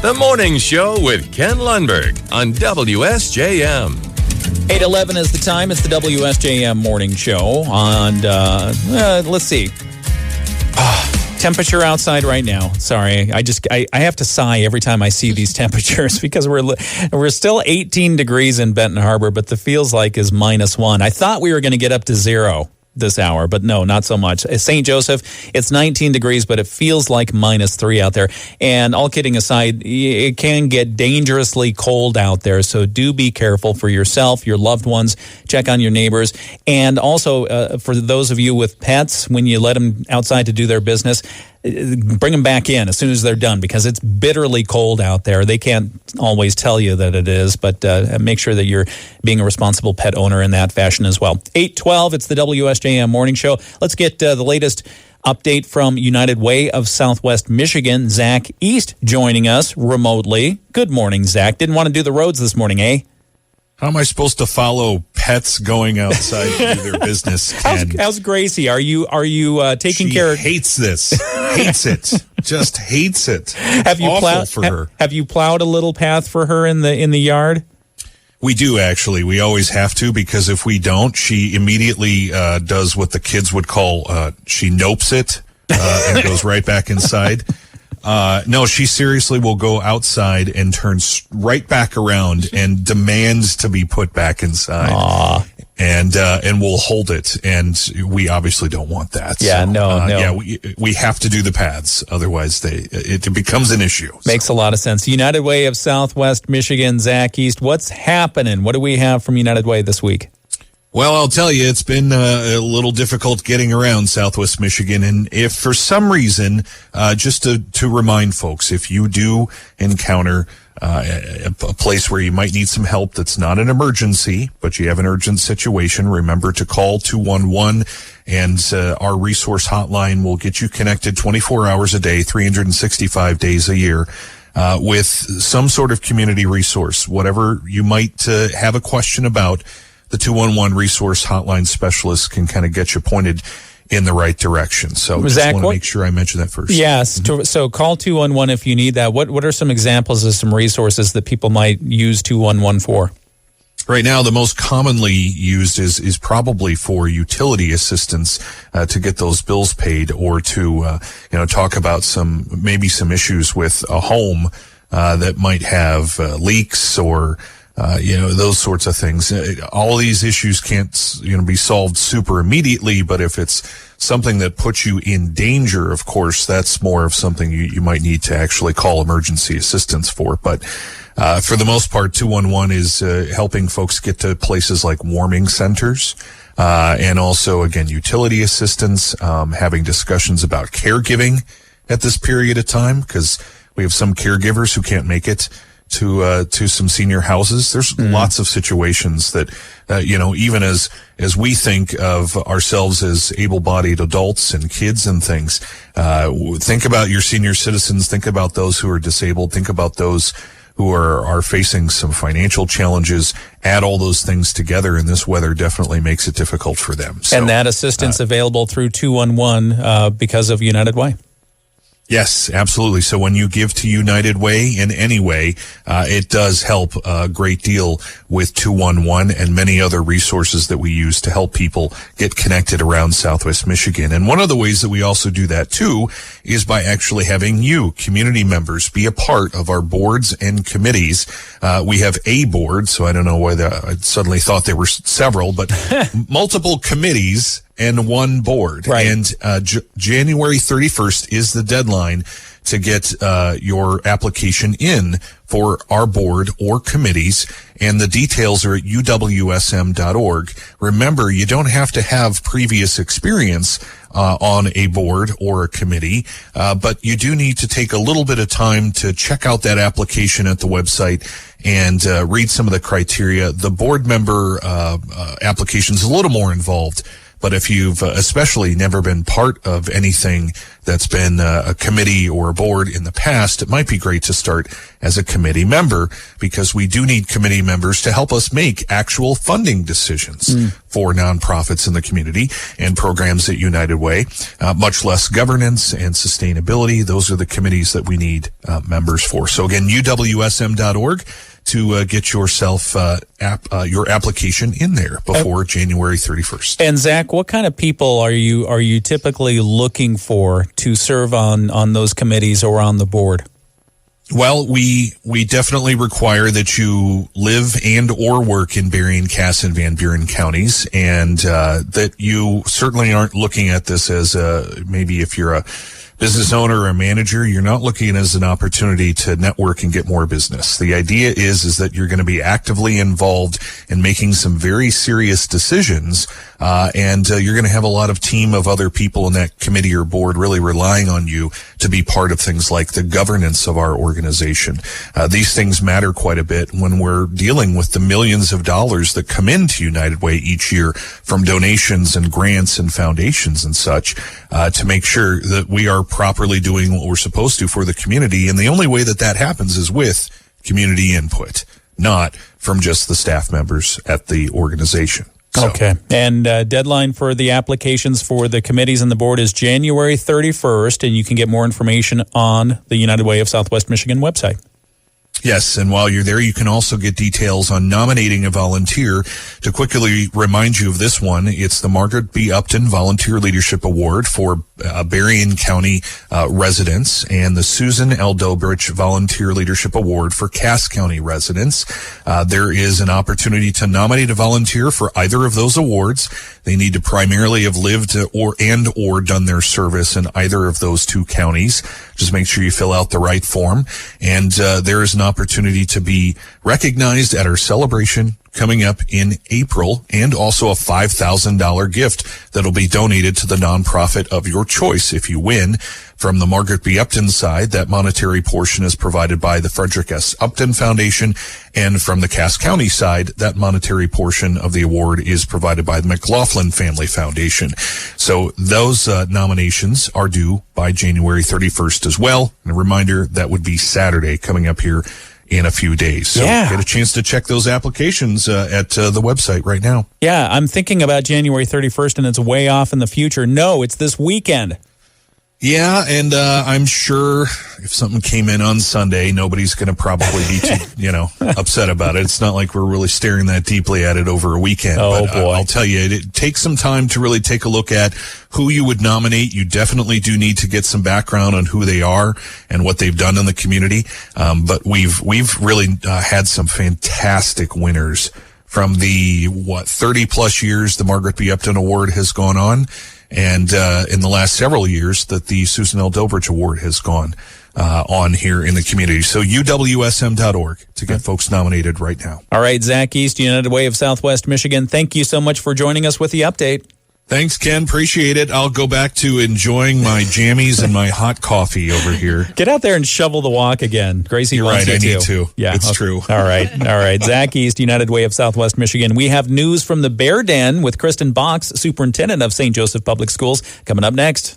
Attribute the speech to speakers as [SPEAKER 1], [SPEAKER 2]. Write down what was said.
[SPEAKER 1] The Morning Show with Ken Lundberg on WSJM.
[SPEAKER 2] 8:11 is the time. It's the WSJM Morning Show. And let's see. Temperature outside right now. Sorry, I have to sigh every time I see these temperatures because we're still 18 degrees in Benton Harbor, but the feels like is -1. I thought we were going to get up to 0 this hour, but no, not so much. St. Joseph, it's 19 degrees, but it feels like -3 out there. And all kidding aside, it can get dangerously cold out there, so do be careful for yourself, your loved ones. Check on your neighbors. And also, for those of you with pets, when you let them outside to do their business, bring them back in as soon as they're done because it's bitterly cold out there. They can't always tell you that it is, but make sure that you're being a responsible pet owner in that fashion as well. 8:12, it's the WSJM Morning Show. Let's get the latest update from United Way of Southwest Michigan. Zach East joining us remotely. Good morning, Zach. Didn't want to do the roads this morning, eh?
[SPEAKER 3] How am I supposed to follow pets going outside to do their business?
[SPEAKER 2] How's Gracie? Are you taking care of?
[SPEAKER 3] She hates this. Hates it. Just hates it.
[SPEAKER 2] Have you plowed
[SPEAKER 3] for her?
[SPEAKER 2] Have you plowed a little path for her in the yard?
[SPEAKER 3] We do, actually. We always have to, because if we don't, she immediately does what the kids would call she nopes it and goes right back inside. No, she seriously will go outside and turn right back around and demands to be put back inside.
[SPEAKER 2] Aww.
[SPEAKER 3] And we'll hold it, and we obviously don't want that.
[SPEAKER 2] Yeah,
[SPEAKER 3] so,
[SPEAKER 2] no.
[SPEAKER 3] Yeah, we have to do the paths, otherwise it becomes an issue.
[SPEAKER 2] Makes a lot of sense. United Way of Southwest Michigan, Zach East, what's happening? What do we have from United Way this week?
[SPEAKER 3] Well, I'll tell you, it's been a little difficult getting around Southwest Michigan. And if for some reason, just to remind folks, if you do encounter a place where you might need some help that's not an emergency, but you have an urgent situation, remember to call 211, and our resource hotline will get you connected 24 hours a day, 365 days a year. With some sort of community resource, whatever you might have a question about. The 211 resource hotline specialist can kind of get you pointed in the right direction. So just want to make sure I mention that first.
[SPEAKER 2] Yes. Mm-hmm. So call 211 if you need that. What are some examples of some resources that people might use 211 for?
[SPEAKER 3] Right now, the most commonly used is probably for utility assistance to get those bills paid, or to talk about some issues with a home that might have leaks or those sorts of things. All these issues can't, be solved super immediately, but if it's something that puts you in danger, of course, that's more of something you might need to actually call emergency assistance for. But for the most part, 211 is helping folks get to places like warming centers, and also, again, utility assistance, having discussions about caregiving at this period of time, because we have some caregivers who can't make it to some senior houses. There's lots of situations that, even as we think of ourselves as able-bodied adults and kids and things, think about your senior citizens, think about those who are disabled, think about those who are facing some financial challenges. Add all those things together, and this weather definitely makes it difficult for them. So,
[SPEAKER 2] and that assistance available through 211 because of United Way.
[SPEAKER 3] Yes, absolutely. So when you give to United Way in any way, it does help a great deal with 211 and many other resources that we use to help people get connected around Southwest Michigan. And one of the ways that we also do that too is by actually having you, community members, be a part of our boards and committees. We have a board, so I don't know whether I suddenly thought there were several, but multiple committees and one board.
[SPEAKER 2] Right.
[SPEAKER 3] And January 31st is the deadline to get your application in for our board or committees, and the details are at uwsm.org. Remember, you don't have to have previous experience on a board or a committee, but you do need to take a little bit of time to check out that application at the website and read some of the criteria. The board member application is a little more involved. But if you've especially never been part of anything that's been a committee or a board in the past, it might be great to start as a committee member, because we do need committee members to help us make actual funding decisions for nonprofits in the community and programs at United Way, much less governance and sustainability. Those are the committees that we need members for. So again, uwsm.org to get yourself your application in there before January 31st.
[SPEAKER 2] And Zach, what kind of people are you typically looking for to serve on those committees or on the board?
[SPEAKER 3] Well, we definitely require that you live and or work in Berrien, Cass, and Van Buren counties, and that you certainly aren't looking at this as maybe if you're a business owner or a manager, you're not looking as an opportunity to network and get more business. The idea is that you're going to be actively involved in making some very serious decisions, and you're going to have a lot of team of other people in that committee or board really relying on you to be part of things like the governance of our organization. These things matter quite a bit when we're dealing with the millions of dollars that come into United Way each year from donations and grants and foundations and such, to make sure that we are properly doing what we're supposed to for the community. And the only way that happens is with community input, not from just the staff members at the organization. So.
[SPEAKER 2] Okay. And deadline for the applications for the committees and the board is January 31st, and you can get more information on the United Way of Southwest Michigan website.
[SPEAKER 3] Yes, and while you're there, you can also get details on nominating a volunteer. To quickly remind you of this one, it's the Margaret B. Upton Volunteer Leadership Award for Berrien County residents, and the Susan L. Dobrich Volunteer Leadership Award for Cass County residents. There is an opportunity to nominate a volunteer for either of those awards. They need to primarily have lived or done their service in either of those two counties. Just make sure you fill out the right form, and there is an opportunity to be recognized at our celebration coming up in April, and also a $5,000 gift that'll be donated to the nonprofit of your choice if you win. From the Margaret B. Upton side, that monetary portion is provided by the Frederick S. Upton Foundation, and from the Cass County side, that monetary portion of the award is provided by the McLaughlin Family Foundation. So those nominations are due by January 31st as well. And a reminder, that would be Saturday coming up here in a few days. So get a chance to check those applications at the website right now.
[SPEAKER 2] Yeah, I'm thinking about January 31st, and it's way off in the future. No, it's this weekend.
[SPEAKER 3] Yeah, and I'm sure if something came in on Sunday, nobody's going to probably be too, upset about it. It's not like we're really staring that deeply at it over a weekend.
[SPEAKER 2] Oh,
[SPEAKER 3] but
[SPEAKER 2] boy.
[SPEAKER 3] I'll tell you, it takes some time to really take a look at who you would nominate. You definitely do need to get some background on who they are and what they've done in the community. But we've really had some fantastic winners from the 30 plus years the Margaret B. Upton Award has gone on. And in the last several years that the Susan L. Dobrich Award has gone on here in the community. So uwsm.org to get folks nominated right now.
[SPEAKER 2] All right, Zach East, United Way of Southwest Michigan, thank you so much for joining us with the update.
[SPEAKER 3] Thanks, Ken. Appreciate it. I'll go back to enjoying my jammies and my hot coffee over here.
[SPEAKER 2] Get out there and shovel the walk again. Gracie
[SPEAKER 3] You're
[SPEAKER 2] wants
[SPEAKER 3] right,
[SPEAKER 2] you
[SPEAKER 3] I need to.
[SPEAKER 2] Yeah,
[SPEAKER 3] it's true.
[SPEAKER 2] All right. Zach East, United Way of Southwest Michigan. We have news from the Bear Den with Kristen Box, Superintendent of St. Joseph Public Schools, coming up next.